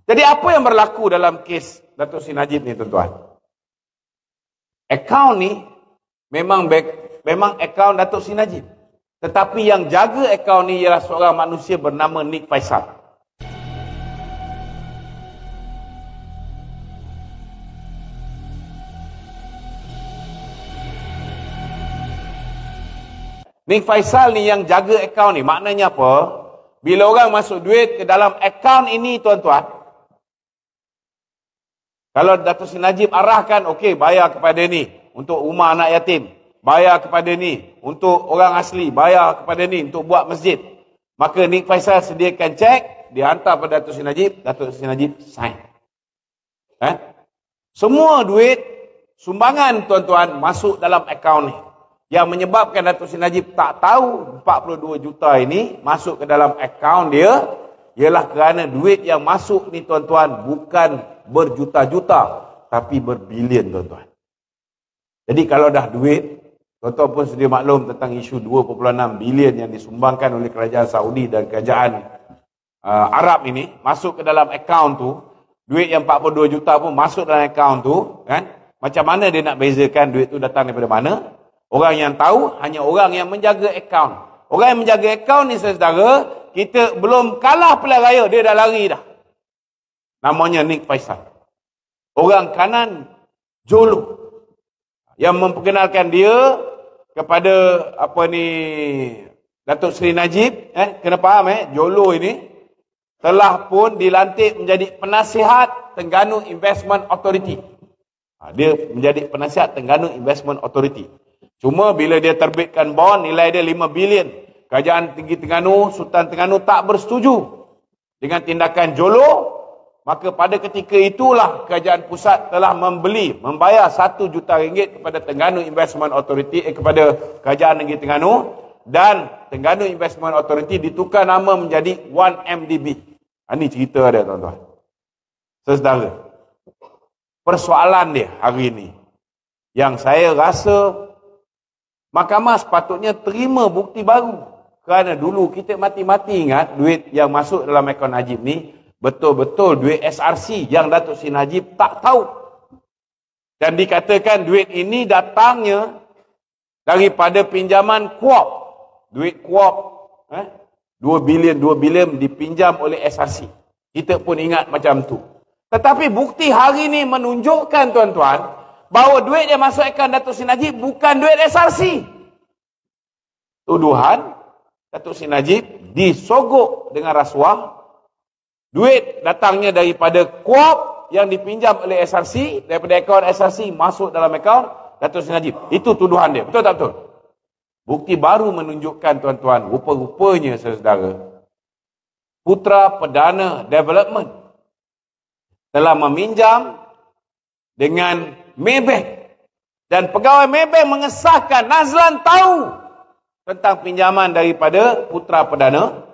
Jadi apa yang berlaku dalam kes Datuk Seri Najib ni tuan-tuan? Akaun ni memang akaun Datuk Seri Najib. Tetapi yang jaga akaun ni ialah seorang manusia bernama Nik Faisal. Nik Faisal ni yang jaga akaun ni. Maknanya apa? Bila orang masuk duit ke dalam akaun ini tuan-tuan, kalau Datuk Seri Najib arahkan, okey, bayar kepada ni untuk rumah anak yatim, bayar kepada ni untuk orang asli, bayar kepada ni untuk buat masjid, maka Nik Faisal sediakan cek, dia hantar pada Datuk Seri Najib, Datuk Seri Najib sign. Semua duit sumbangan tuan-tuan masuk dalam akaun ni. Yang menyebabkan Datuk Seri Najib tak tahu 42 juta ini masuk ke dalam akaun dia ialah kerana duit yang masuk ni tuan-tuan bukan berjuta-juta tapi berbilion tuan-tuan. Jadi kalau dah duit, tuan-tuan pun sedia maklum tentang isu 2.6 bilion yang disumbangkan oleh kerajaan Saudi dan kerajaan Arab ini masuk ke dalam akaun tu, duit yang 42 juta pun masuk dalam akaun tu, kan? Macam mana dia nak bezakan duit tu datang daripada mana? Orang yang tahu hanya orang yang menjaga akaun. Orang yang menjaga akaun ni saudara, kita belum kalah pilihan raya, dia dah lari dah. Namanya Nik Faisal. Orang kanan Jolo yang memperkenalkan dia kepada Datuk Seri Najib, kena faham Jolo ini telah pun dilantik menjadi penasihat Terengganu Investment Authority. Dia menjadi penasihat Terengganu Investment Authority. Cuma bila dia terbitkan bond nilai dia 5 bilion, Kerajaan Tinggi Terengganu, Sultan Terengganu tak bersetuju dengan tindakan Jolo, maka pada ketika itulah kerajaan pusat telah membayar 1 juta ringgit kepada Terengganu Investment Authority, kepada Kerajaan Negeri Terengganu, dan Terengganu Investment Authority ditukar nama menjadi 1MDB. Ini cerita dia tuan-tuan. Saudara, persoalan dia hari ini yang saya rasa Mahkamah sepatutnya terima bukti baru. Kerana dulu kita mati-mati ingat duit yang masuk dalam akaun Najib ni betul-betul duit SRC yang Datuk Seri Najib tak tahu. Dan dikatakan duit ini datangnya daripada pinjaman KUAP. Duit KUAP 2 bilion dipinjam oleh SRC. Kita pun ingat macam tu. Tetapi bukti hari ini menunjukkan tuan-tuan bahawa duit yang masuk akaun Datuk Seri Najib bukan duit SRC. Tuduhan Datuk Seri Najib disogok dengan rasuah. Duit datangnya daripada KUAP yang dipinjam oleh SRC, daripada akaun SRC masuk dalam akaun Datuk Seri Najib. Itu tuduhan dia. Betul tak betul? Bukti baru menunjukkan tuan-tuan, rupa-rupanya saudara, Putra Perdana Development telah meminjam dengan Maybank. Dan pegawai Maybank mengesahkan Nazlan tahu tentang pinjaman daripada Putra Perdana.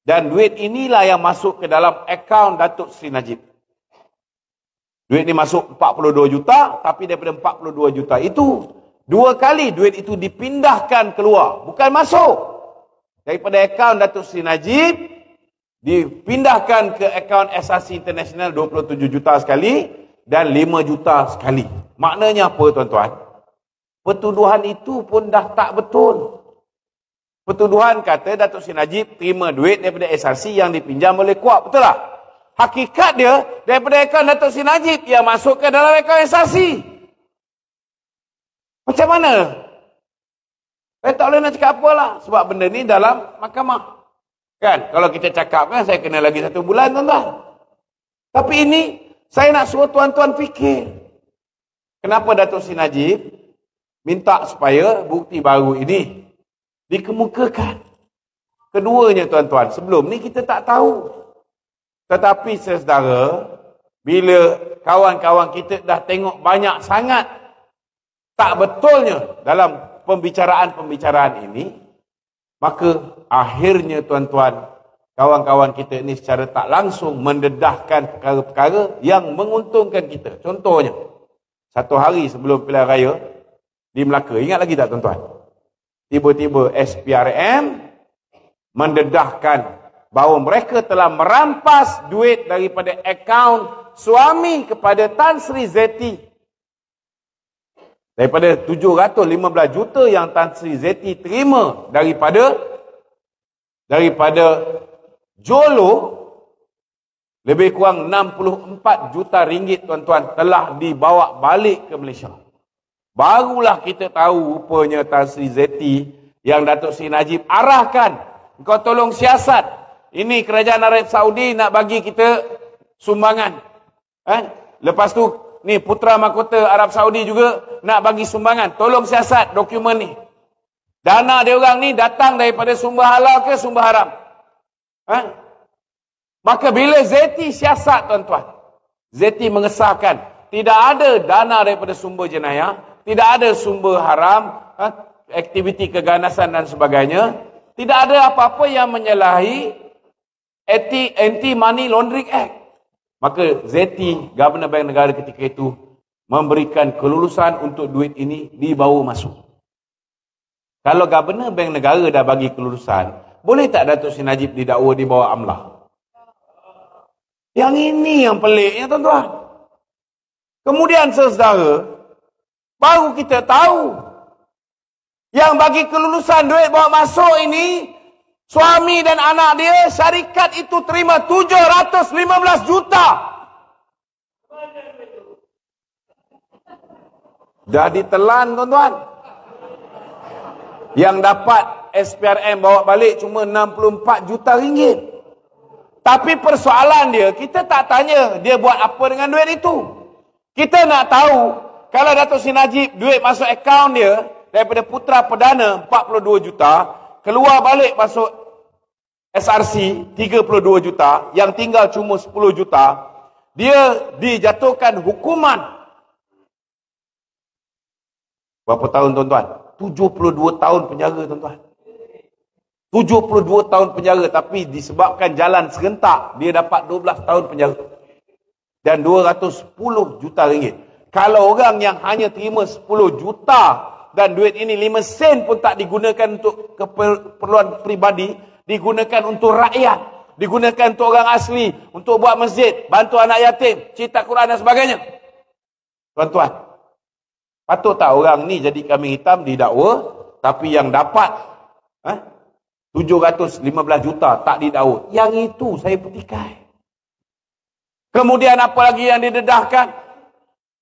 Dan duit inilah yang masuk ke dalam akaun Datuk Seri Najib. Duit ini masuk 42 juta, tapi daripada 42 juta itu, 2 kali duit itu dipindahkan keluar. Bukan masuk. Daripada akaun Datuk Seri Najib, dipindahkan ke akaun SRC International 27 juta sekali, dan 5 juta sekali. Maknanya apa tuan-tuan? Pertuduhan itu pun dah tak betul. Pertuduhan kata Datuk Seri Najib terima duit daripada SRC yang dipinjam oleh KUAP. Betul tak? Hakikat dia daripada akaun Datuk Seri Najib yang masuk ke dalam akaun SRC. Macam mana? Saya tak boleh nak cakap apalah. Sebab benda ni dalam mahkamah. Kan? Kalau kita cakap kan saya kena lagi 1 bulan tuan-tuan. Tapi ini saya nak suruh tuan-tuan fikir. Kenapa Datuk Seri Najib minta supaya bukti baru ini dikemukakan? Keduanya tuan-tuan, sebelum ni kita tak tahu. Tetapi saudara, bila kawan-kawan kita dah tengok banyak sangat tak betulnya dalam pembicaraan-pembicaraan ini, maka akhirnya tuan-tuan, kawan-kawan kita ini secara tak langsung mendedahkan perkara-perkara yang menguntungkan kita. Contohnya, satu hari sebelum pilihan raya di Melaka, ingat lagi tak tuan-tuan? Tiba-tiba SPRM mendedahkan bahawa mereka telah merampas duit daripada akaun suami kepada Tan Sri Zeti. Daripada 715 juta yang Tan Sri Zeti terima daripada Jolo, lebih kurang 64 juta ringgit tuan-tuan telah dibawa balik ke Malaysia. Barulah kita tahu rupanya Tan Sri Zeti yang Datuk Seri Najib arahkan, kau tolong siasat. Ini kerajaan Arab Saudi nak bagi kita sumbangan. Lepas tu, ni Putra Mahkota Arab Saudi juga nak bagi sumbangan. Tolong siasat dokumen ni. Dana dia orang ni datang daripada sumber halal ke sumber haram? Maka bila Zeti siasat tuan-tuan, Zeti mengesahkan tidak ada dana daripada sumber jenayah, tidak ada sumber haram, aktiviti keganasan dan sebagainya, tidak ada apa-apa yang menyalahi Anti Money Laundering Act. Maka Zeti, Governor Bank Negara ketika itu, memberikan kelulusan untuk duit ini dibawa masuk. Kalau Governor Bank Negara dah bagi kelulusan, boleh tak Datuk Seri Najib didakwa di bawah amlah? Yang ini yang peliknya tuan-tuan. Kemudian saudara, baru kita tahu yang bagi kelulusan duit bawa masuk ini, suami dan anak dia, syarikat itu terima 715 juta. Dah ditelan tuan-tuan. Yang dapat SPRM bawa balik cuma 64 juta ringgit. Tapi persoalan dia, kita tak tanya dia buat apa dengan duit itu. Kita nak tahu, kalau Datuk Seri Najib duit masuk akaun dia daripada Putra Perdana 42 juta, keluar balik masuk SRC 32 juta, yang tinggal cuma 10 juta, dia dijatuhkan hukuman berapa tahun tuan-tuan? 72 tahun penjara tuan-tuan. 72 tahun penjara, tapi disebabkan jalan serentak, dia dapat 12 tahun penjara. Dan 210 juta ringgit. Kalau orang yang hanya terima 10 juta dan duit ini 5 sen pun tak digunakan untuk keperluan peribadi, digunakan untuk rakyat, digunakan untuk orang asli, untuk buat masjid, bantu anak yatim, cerita Quran dan sebagainya. Tuan-tuan, patut tak orang ni jadi kambing hitam didakwa, tapi yang dapat 715 juta tak didakwa? Yang itu saya petikai. Kemudian apa lagi yang didedahkan?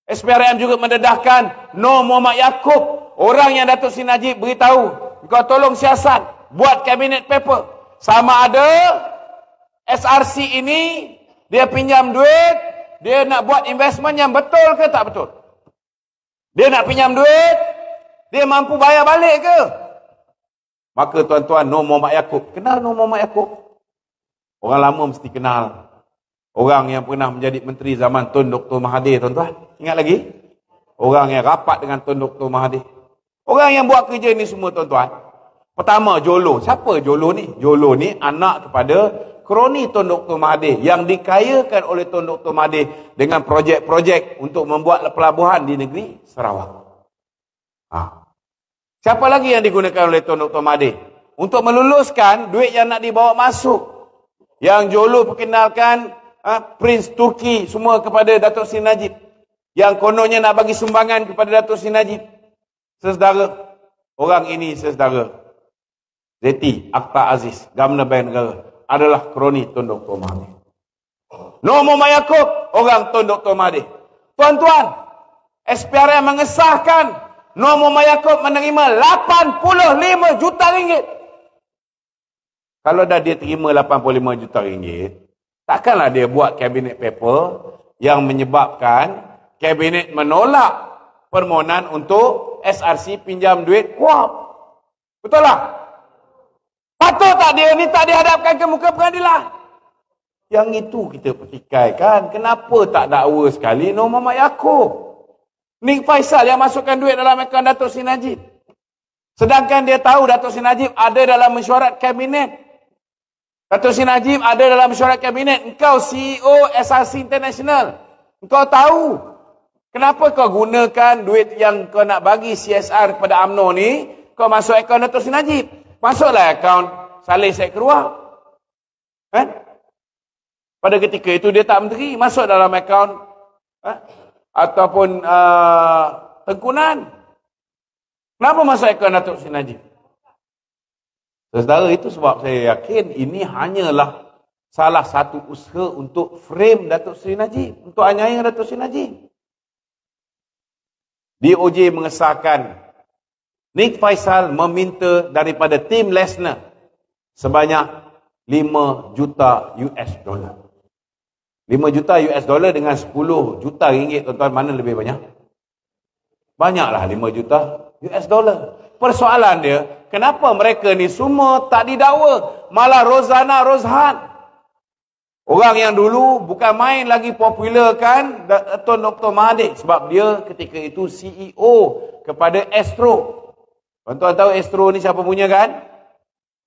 SPRM juga mendedahkan Nur Muhammad Yaakob, orang yang Datuk Seri Najib beritahu, kau tolong siasat, buat cabinet paper. Sama ada SRC ini, dia pinjam duit, dia nak buat investment yang betul ke tak betul? Dia nak pinjam duit, dia mampu bayar balik ke? Maka tuan-tuan, Nur Muhammad Yaakob, kenal Nur Muhammad Yaakob? Orang lama mesti kenal. Orang yang pernah menjadi menteri zaman Tun Dr. Mahathir, tuan-tuan. Ingat lagi? Orang yang rapat dengan Tun Dr. Mahathir. Orang yang buat kerja ni semua, tuan-tuan. Pertama, Jolo. Siapa Jolo ni? Jolo ni anak kepada kroni Tun Dr. Mahathir yang dikayakan oleh Tun Dr. Mahathir dengan projek-projek untuk membuat pelabuhan di negeri Sarawak. Siapa lagi yang digunakan oleh Tun Dr. Mahathir untuk meluluskan duit yang nak dibawa masuk? Yang Jolo perkenalkan Prince Turki semua kepada Datuk Seri Najib, yang kononnya nak bagi sumbangan kepada Datuk Seri Najib. Saudara, orang ini saudara Zeti Akhtar Aziz, Governor Bank Negara, adalah kroni Tun Dr. Mahathir. Nur Muhammad Yaakob, orang Tun Dr. Mahathir. Tuan-tuan, SPRM mengesahkan Nur Muhammad Yaakob menerima 85 juta ringgit. Kalau dah dia terima 85 juta ringgit, takkanlah dia buat cabinet paper yang menyebabkan kabinet menolak permohonan untuk SRC pinjam duit kuap. Betul tak? Patut tak dia ni tak dihadapkan ke muka pengadilan? Yang itu kita pertikaikan. Kenapa tak dakwa sekali Nur Muhammad Yaakob? Nik Faisal yang masukkan duit dalam akaun Datuk Seri Najib. Sedangkan dia tahu Datuk Seri Najib ada dalam mesyuarat kabinet. Datuk Seri Najib ada dalam mesyuarat kabinet. Engkau CEO SRC International. Engkau tahu kenapa kau gunakan duit yang kau nak bagi CSR kepada UMNO ni, kau masuk akaun Datuk Seri Najib. Masuklah akaun Saleh Syed Keruak. Kan? Pada ketika itu dia tak menteri, masuk dalam akaun ataupun tengkunan. Kenapa masuk akaun Datuk Seri Najib? Saudara, itu sebab saya yakin ini hanyalah salah satu usaha untuk frame Datuk Seri Najib, untuk anyaya Datuk Seri Najib. DOJ mengesahkan Nick Faisal meminta daripada tim Lesner sebanyak 5 juta US dollar. 5 juta US dollar dengan 10 juta ringgit, tuan-tuan, mana lebih banyak? Banyaklah 5 juta US dollar. Persoalan dia, kenapa mereka ni semua tak didakwa? Malah Rozana Rozhan, orang yang dulu bukan main lagi popular kan, Dato' Dr. Mahathir, sebab dia ketika itu CEO kepada Astro. Tuan-tuan tahu Astro ni siapa punya kan?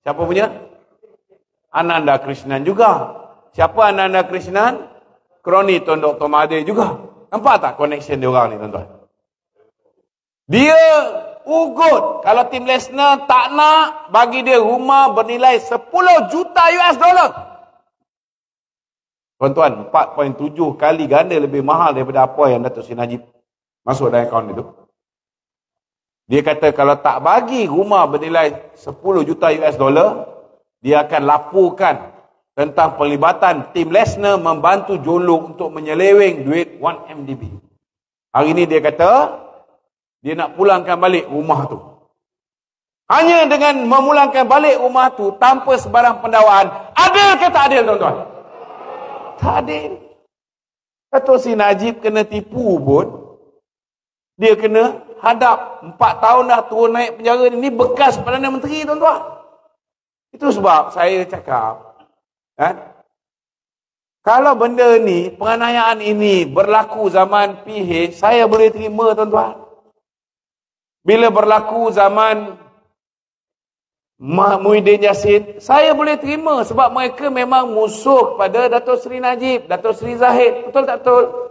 Siapa punya? Ananda Krishnan juga. Siapa Ananda Krishnan? Kroni Tuan Dr. Mahathir juga. Nampak tak connection dia orang ni, tuan-tuan? Dia ugut. Kalau tim Lesnar tak nak bagi dia rumah bernilai 10 juta US dollar. Tuan-tuan, 4.7 kali ganda lebih mahal daripada apa yang Datuk Seri Najib masuk dalam akaun itu. Dia kata kalau tak bagi rumah bernilai 10 juta US dollar, dia akan laporkan tentang pelibatan tim Lesnar membantu Jolong untuk menyeleweng duit 1MDB. Hari ini dia kata dia nak pulangkan balik rumah tu. Hanya dengan memulangkan balik rumah tu tanpa sebarang pendakwaan. Adil ke tak adil, tuan-tuan? Tak adil. Datuk Seri Najib kena tipu pun, dia kena hadap 4 tahun dah turun naik penjara ni bekas Perdana Menteri, tuan-tuan. Itu sebab saya cakap, kalau benda ni, penganiayaan ini berlaku zaman PH, saya boleh terima, tuan-tuan. Bila berlaku zaman Muhyiddin Yassin, saya boleh terima sebab mereka memang musuh kepada Datuk Seri Najib, Datuk Seri Zahid. Betul tak betul?